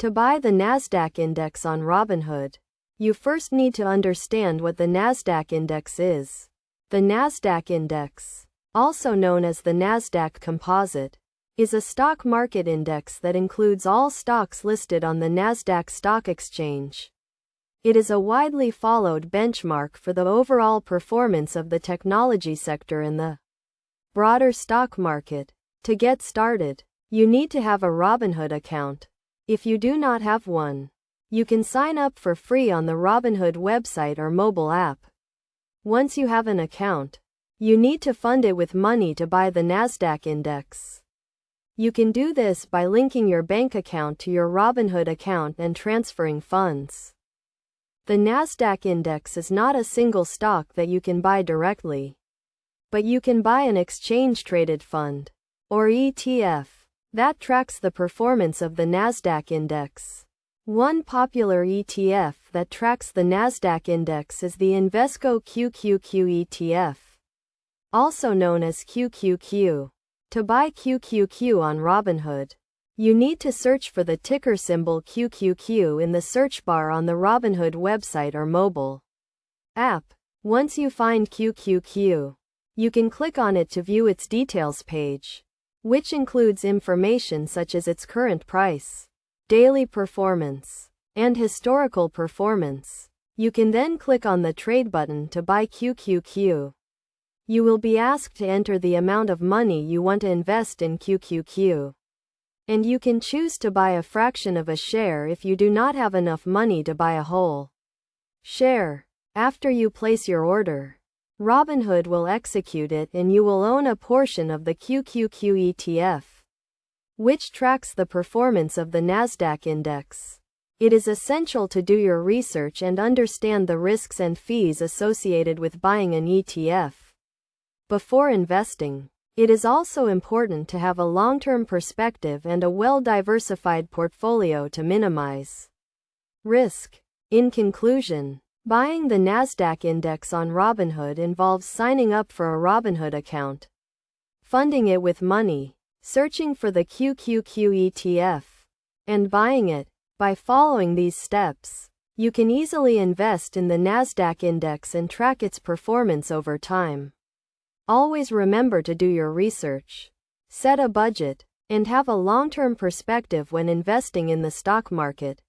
To buy the Nasdaq index on Robinhood, you first need to understand what the Nasdaq index is. The Nasdaq index, also known as the Nasdaq Composite, is a stock market index that includes all stocks listed on the Nasdaq Stock Exchange. It is a widely followed benchmark for the overall performance of the technology sector in the broader stock market. To get started, you need to have a Robinhood account. If you do not have one, you can sign up for free on the Robinhood website or mobile app. Once you have an account, you need to fund it with money to buy the Nasdaq index. You can do this by linking your bank account to your Robinhood account and transferring funds. The Nasdaq index is not a single stock that you can buy directly, but you can buy an exchange-traded fund, or ETF, that tracks the performance of the Nasdaq index. One popular ETF that tracks the Nasdaq index is the Invesco QQQ ETF, also known as QQQ. To buy QQQ on Robinhood, you need to search for the ticker symbol QQQ in the search bar on the Robinhood website or mobile app. Once you find QQQ, you can click on it to view its details page, which includes information such as its current price, daily performance, and historical performance. You can then click on the trade button to buy QQQ. You will be asked to enter the amount of money you want to invest in QQQ. And you can choose to buy a fraction of a share if you do not have enough money to buy a whole share. After you place your order, Robinhood will execute it and you will own a portion of the QQQ ETF, which tracks the performance of the Nasdaq index. It is essential to do your research and understand the risks and fees associated with buying an ETF before investing. It is also important to have a long-term perspective and a well-diversified portfolio to minimize risk. In conclusion, buying the Nasdaq index on Robinhood involves signing up for a Robinhood account, funding it with money, searching for the QQQ ETF, and buying it. By following these steps, you can easily invest in the Nasdaq index and track its performance over time. Always remember to do your research, set a budget, and have a long-term perspective when investing in the stock market.